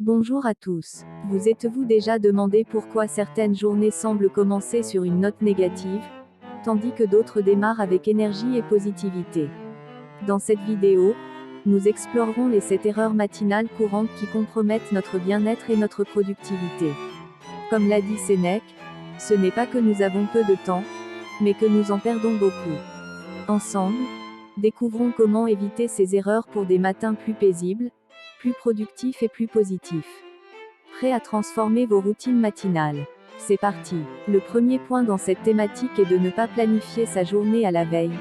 Bonjour à tous. Vous êtes-vous déjà demandé pourquoi certaines journées semblent commencer sur une note négative, tandis que d'autres démarrent avec énergie et positivité? Dans cette vidéo, nous explorerons les 7 erreurs matinales courantes qui compromettent notre bien-être et notre productivité. Comme l'a dit Sénèque, ce n'est pas que nous avons peu de temps, mais que nous en perdons beaucoup. Ensemble, découvrons comment éviter ces erreurs pour des matins plus paisibles, plus productifs et plus positifs. Prêt à transformer vos routines matinales? C'est parti. Le premier point dans cette thématique est de ne pas planifier sa journée à la veille.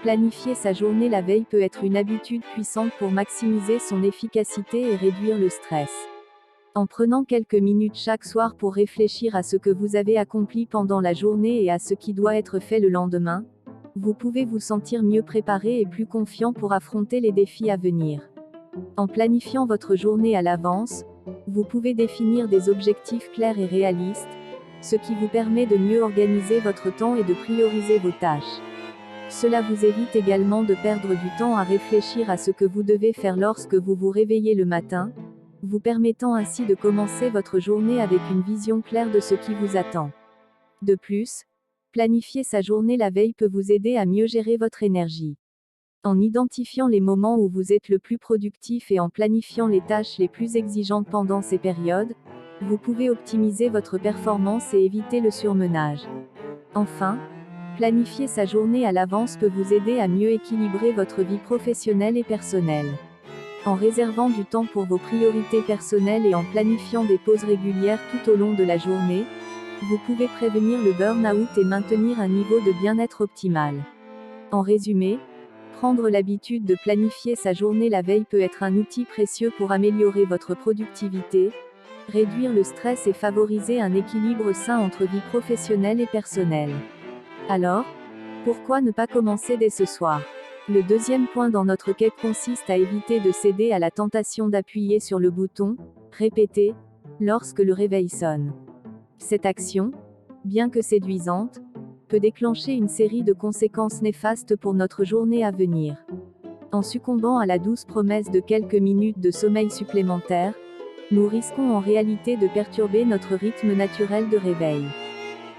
Planifier sa journée la veille peut être une habitude puissante pour maximiser son efficacité et réduire le stress. En prenant quelques minutes chaque soir pour réfléchir à ce que vous avez accompli pendant la journée et à ce qui doit être fait le lendemain, vous pouvez vous sentir mieux préparé et plus confiant pour affronter les défis à venir. En planifiant votre journée à l'avance, vous pouvez définir des objectifs clairs et réalistes, ce qui vous permet de mieux organiser votre temps et de prioriser vos tâches. Cela vous évite également de perdre du temps à réfléchir à ce que vous devez faire lorsque vous vous réveillez le matin, vous permettant ainsi de commencer votre journée avec une vision claire de ce qui vous attend. De plus, planifier sa journée la veille peut vous aider à mieux gérer votre énergie. En identifiant les moments où vous êtes le plus productif et en planifiant les tâches les plus exigeantes pendant ces périodes, vous pouvez optimiser votre performance et éviter le surmenage. Enfin, planifier sa journée à l'avance peut vous aider à mieux équilibrer votre vie professionnelle et personnelle. En réservant du temps pour vos priorités personnelles et en planifiant des pauses régulières tout au long de la journée, vous pouvez prévenir le burn-out et maintenir un niveau de bien-être optimal. En résumé, prendre l'habitude de planifier sa journée la veille peut être un outil précieux pour améliorer votre productivité, réduire le stress et favoriser un équilibre sain entre vie professionnelle et personnelle. Alors, pourquoi ne pas commencer dès ce soir? Le deuxième point dans notre quête consiste à éviter de céder à la tentation d'appuyer sur le bouton « Répéter » lorsque le réveil sonne. Cette action, bien que séduisante, peut déclencher une série de conséquences néfastes pour notre journée à venir. En succombant à la douce promesse de quelques minutes de sommeil supplémentaire, nous risquons en réalité de perturber notre rythme naturel de réveil.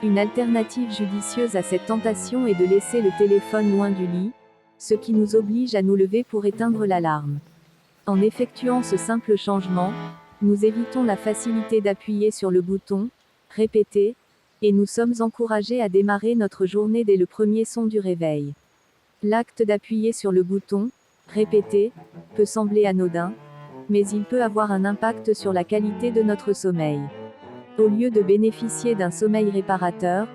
Une alternative judicieuse à cette tentation est de laisser le téléphone loin du lit, ce qui nous oblige à nous lever pour éteindre l'alarme. En effectuant ce simple changement, nous évitons la facilité d'appuyer sur le bouton « Répéter » et nous sommes encouragés à démarrer notre journée dès le premier son du réveil. L'acte d'appuyer sur le bouton « Répéter » peut sembler anodin, mais il peut avoir un impact sur la qualité de notre sommeil. Au lieu de bénéficier d'un sommeil réparateur,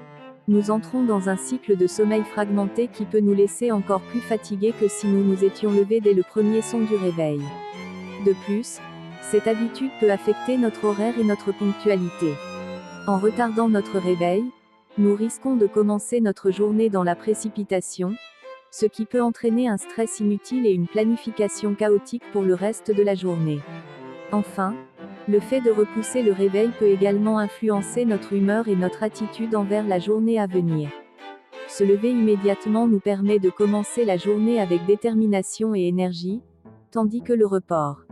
nous entrons dans un cycle de sommeil fragmenté qui peut nous laisser encore plus fatigués que si nous nous étions levés dès le premier son du réveil. De plus, cette habitude peut affecter notre horaire et notre ponctualité. En retardant notre réveil, nous risquons de commencer notre journée dans la précipitation, ce qui peut entraîner un stress inutile et une planification chaotique pour le reste de la journée. Enfin, le fait de repousser le réveil peut également influencer notre humeur et notre attitude envers la journée à venir. Se lever immédiatement nous permet de commencer la journée avec détermination et énergie, tandis que le report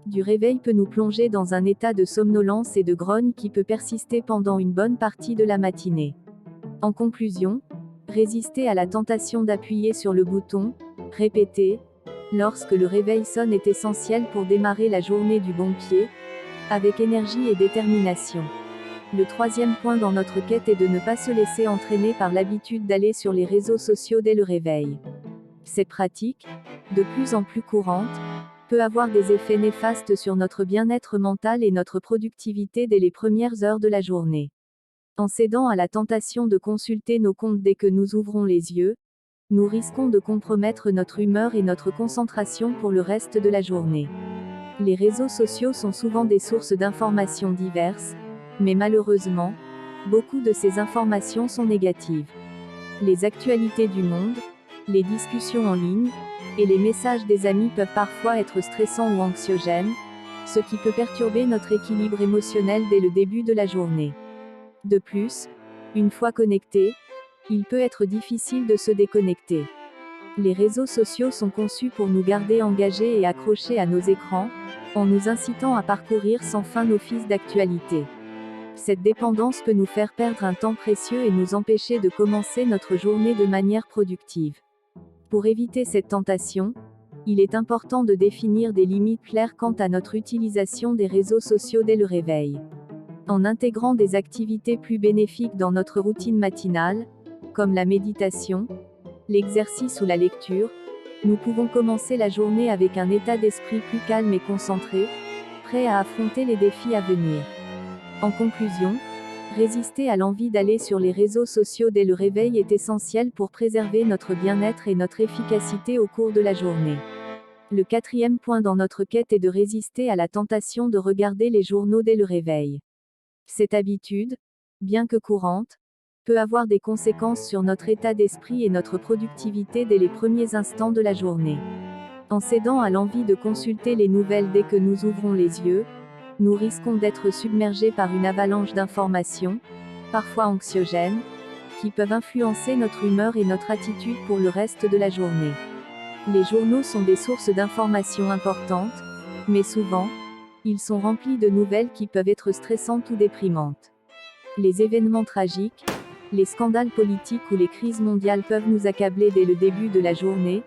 du réveil peut nous plonger dans un état de somnolence et de grogne qui peut persister pendant une bonne partie de la matinée. En conclusion, résister à la tentation d'appuyer sur le bouton « Répéter » lorsque le réveil sonne est essentiel pour démarrer la journée du bon pied, avec énergie et détermination. Le troisième point dans notre quête est de ne pas se laisser entraîner par l'habitude d'aller sur les réseaux sociaux dès le réveil. Cette pratique, de plus en plus courante, peut avoir des effets néfastes sur notre bien-être mental et notre productivité dès les premières heures de la journée. En cédant à la tentation de consulter nos comptes dès que nous ouvrons les yeux, nous risquons de compromettre notre humeur et notre concentration pour le reste de la journée. Les réseaux sociaux sont souvent des sources d'informations diverses, mais malheureusement, beaucoup de ces informations sont négatives. Les actualités du monde, les discussions en ligne, et les messages des amis peuvent parfois être stressants ou anxiogènes, ce qui peut perturber notre équilibre émotionnel dès le début de la journée. De plus, une fois connecté, il peut être difficile de se déconnecter. Les réseaux sociaux sont conçus pour nous garder engagés et accrochés à nos écrans, en nous incitant à parcourir sans fin nos fils d'actualité. Cette dépendance peut nous faire perdre un temps précieux et nous empêcher de commencer notre journée de manière productive. Pour éviter cette tentation, il est important de définir des limites claires quant à notre utilisation des réseaux sociaux dès le réveil. En intégrant des activités plus bénéfiques dans notre routine matinale, comme la méditation, l'exercice ou la lecture, nous pouvons commencer la journée avec un état d'esprit plus calme et concentré, prêt à affronter les défis à venir. En conclusion, résister à l'envie d'aller sur les réseaux sociaux dès le réveil est essentiel pour préserver notre bien-être et notre efficacité au cours de la journée. Le 4e point dans notre quête est de résister à la tentation de regarder les journaux dès le réveil. Cette habitude, bien que courante, peut avoir des conséquences sur notre état d'esprit et notre productivité dès les premiers instants de la journée. En cédant à l'envie de consulter les nouvelles dès que nous ouvrons les yeux, nous risquons d'être submergés par une avalanche d'informations, parfois anxiogènes, qui peuvent influencer notre humeur et notre attitude pour le reste de la journée. Les journaux sont des sources d'informations importantes, mais souvent, ils sont remplis de nouvelles qui peuvent être stressantes ou déprimantes. Les événements tragiques, les scandales politiques ou les crises mondiales peuvent nous accabler dès le début de la journée,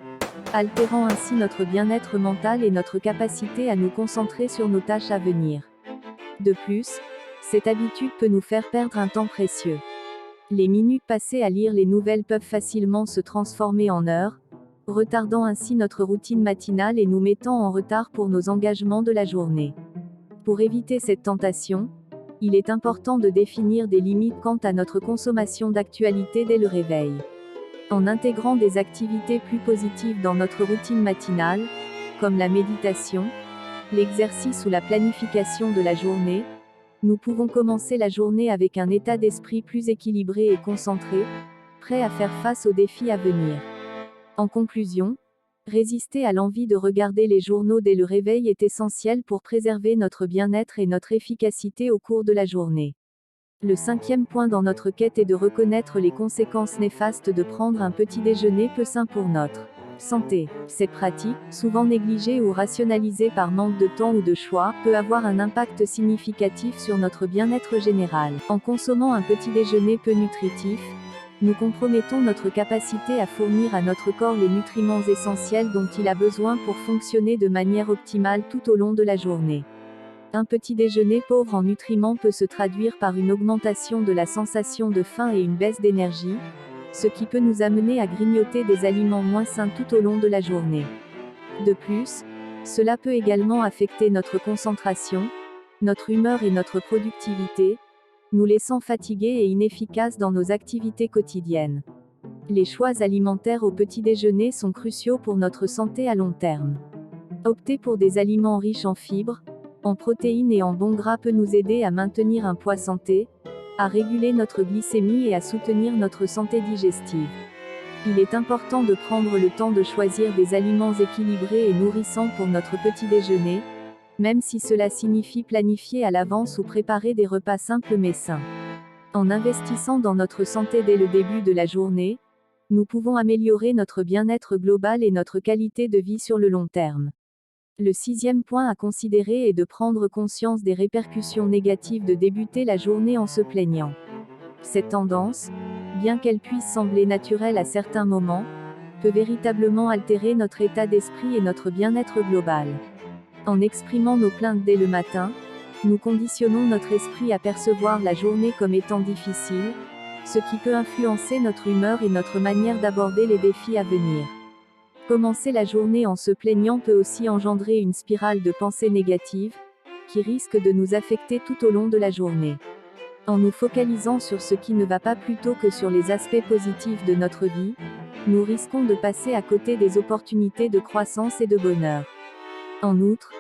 altérant ainsi notre bien-être mental et notre capacité à nous concentrer sur nos tâches à venir. De plus, cette habitude peut nous faire perdre un temps précieux. Les minutes passées à lire les nouvelles peuvent facilement se transformer en heures, retardant ainsi notre routine matinale et nous mettant en retard pour nos engagements de la journée. Pour éviter cette tentation, il est important de définir des limites quant à notre consommation d'actualité dès le réveil. En intégrant des activités plus positives dans notre routine matinale, comme la méditation, l'exercice ou la planification de la journée, nous pouvons commencer la journée avec un état d'esprit plus équilibré et concentré, prêt à faire face aux défis à venir. En conclusion, résister à l'envie de regarder les journaux dès le réveil est essentiel pour préserver notre bien-être et notre efficacité au cours de la journée. Le 5e point dans notre quête est de reconnaître les conséquences néfastes de prendre un petit déjeuner peu sain pour notre santé. Cette pratique, souvent négligée ou rationalisée par manque de temps ou de choix, peut avoir un impact significatif sur notre bien-être général. En consommant un petit déjeuner peu nutritif, nous compromettons notre capacité à fournir à notre corps les nutriments essentiels dont il a besoin pour fonctionner de manière optimale tout au long de la journée. Un petit déjeuner pauvre en nutriments peut se traduire par une augmentation de la sensation de faim et une baisse d'énergie, ce qui peut nous amener à grignoter des aliments moins sains tout au long de la journée. De plus, cela peut également affecter notre concentration, notre humeur et notre productivité, nous laissant fatigués et inefficaces dans nos activités quotidiennes. Les choix alimentaires au petit déjeuner sont cruciaux pour notre santé à long terme. Opter pour des aliments riches en fibres, en protéines et en bons gras peut nous aider à maintenir un poids santé, à réguler notre glycémie et à soutenir notre santé digestive. Il est important de prendre le temps de choisir des aliments équilibrés et nourrissants pour notre petit déjeuner, même si cela signifie planifier à l'avance ou préparer des repas simples mais sains. En investissant dans notre santé dès le début de la journée, nous pouvons améliorer notre bien-être global et notre qualité de vie sur le long terme. Le 6e point à considérer est de prendre conscience des répercussions négatives de débuter la journée en se plaignant. Cette tendance, bien qu'elle puisse sembler naturelle à certains moments, peut véritablement altérer notre état d'esprit et notre bien-être global. En exprimant nos plaintes dès le matin, nous conditionnons notre esprit à percevoir la journée comme étant difficile, ce qui peut influencer notre humeur et notre manière d'aborder les défis à venir. Commencer la journée en se plaignant peut aussi engendrer une spirale de pensées négatives, qui risque de nous affecter tout au long de la journée. En nous focalisant sur ce qui ne va pas plutôt que sur les aspects positifs de notre vie, nous risquons de passer à côté des opportunités de croissance et de bonheur. En outre,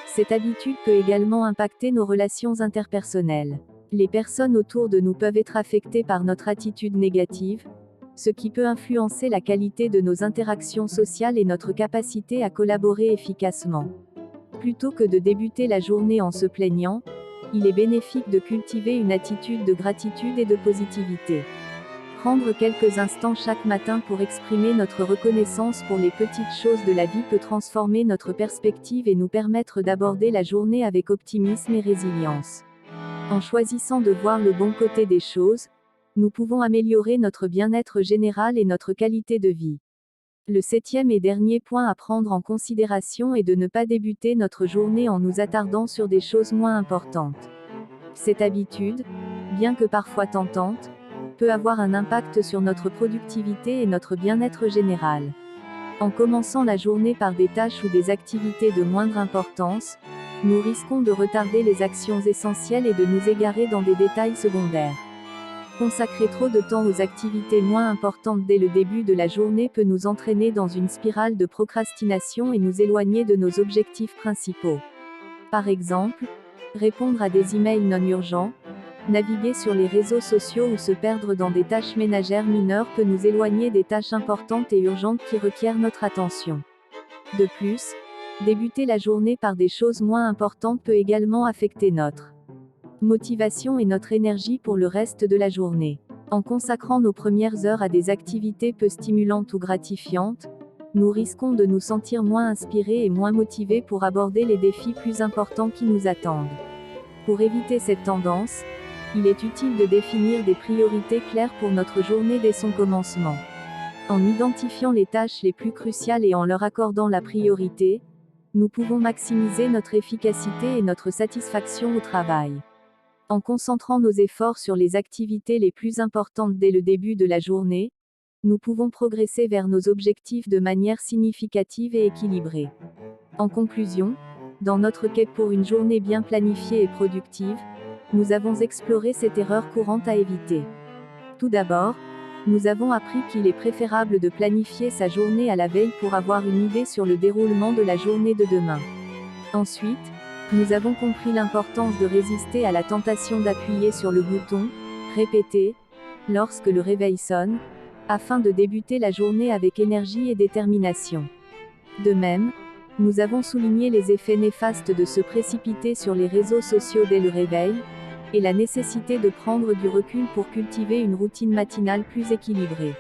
cette habitude peut également impacter nos relations interpersonnelles. Les personnes autour de nous peuvent être affectées par notre attitude négative, ce qui peut influencer la qualité de nos interactions sociales et notre capacité à collaborer efficacement. Plutôt que de débuter la journée en se plaignant, il est bénéfique de cultiver une attitude de gratitude et de positivité. Prendre quelques instants chaque matin pour exprimer notre reconnaissance pour les petites choses de la vie peut transformer notre perspective et nous permettre d'aborder la journée avec optimisme et résilience. En choisissant de voir le bon côté des choses, nous pouvons améliorer notre bien-être général et notre qualité de vie. Le 7e et dernier point à prendre en considération est de ne pas débuter notre journée en nous attardant sur des choses moins importantes. Cette habitude, bien que parfois tentante, peut avoir un impact sur notre productivité et notre bien-être général. En commençant la journée par des tâches ou des activités de moindre importance, nous risquons de retarder les actions essentielles et de nous égarer dans des détails secondaires. Consacrer trop de temps aux activités moins importantes dès le début de la journée peut nous entraîner dans une spirale de procrastination et nous éloigner de nos objectifs principaux. Par exemple, répondre à des emails non urgents, naviguer sur les réseaux sociaux ou se perdre dans des tâches ménagères mineures peut nous éloigner des tâches importantes et urgentes qui requièrent notre attention. De plus, débuter la journée par des choses moins importantes peut également affecter notre motivation et notre énergie pour le reste de la journée. En consacrant nos premières heures à des activités peu stimulantes ou gratifiantes, nous risquons de nous sentir moins inspirés et moins motivés pour aborder les défis plus importants qui nous attendent. Pour éviter cette tendance, il est utile de définir des priorités claires pour notre journée dès son commencement. En identifiant les tâches les plus cruciales et en leur accordant la priorité, nous pouvons maximiser notre efficacité et notre satisfaction au travail. En concentrant nos efforts sur les activités les plus importantes dès le début de la journée, nous pouvons progresser vers nos objectifs de manière significative et équilibrée. En conclusion, dans notre quête pour une journée bien planifiée et productive, nous avons exploré cette erreur courante à éviter. Tout d'abord, nous avons appris qu'il est préférable de planifier sa journée à la veille pour avoir une idée sur le déroulement de la journée de demain. Ensuite, nous avons compris l'importance de résister à la tentation d'appuyer sur le bouton « Répéter » lorsque le réveil sonne, afin de débuter la journée avec énergie et détermination. De même, nous avons souligné les effets néfastes de se précipiter sur les réseaux sociaux dès le réveil, et la nécessité de prendre du recul pour cultiver une routine matinale plus équilibrée.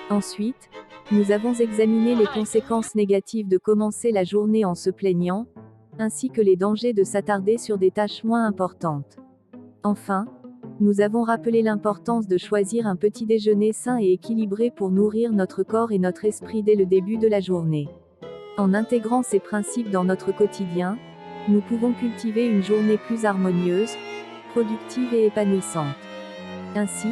Ensuite, nous avons examiné les conséquences négatives de commencer la journée en se plaignant, ainsi que les dangers de s'attarder sur des tâches moins importantes. Enfin, nous avons rappelé l'importance de choisir un petit déjeuner sain et équilibré pour nourrir notre corps et notre esprit dès le début de la journée. En intégrant ces principes dans notre quotidien, nous pouvons cultiver une journée plus harmonieuse, productive et épanouissante. Ainsi,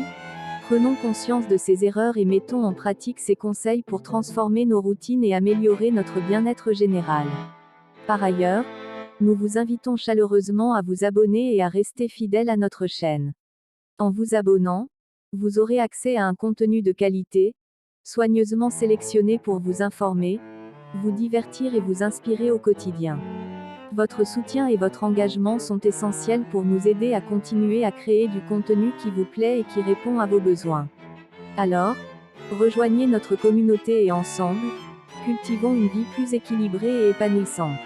prenons conscience de ces erreurs et mettons en pratique ces conseils pour transformer nos routines et améliorer notre bien-être général. Par ailleurs, nous vous invitons chaleureusement à vous abonner et à rester fidèle à notre chaîne. En vous abonnant, vous aurez accès à un contenu de qualité, soigneusement sélectionné pour vous informer, vous divertir et vous inspirer au quotidien. Votre soutien et votre engagement sont essentiels pour nous aider à continuer à créer du contenu qui vous plaît et qui répond à vos besoins. Alors, rejoignez notre communauté et ensemble, cultivons une vie plus équilibrée et épanouissante.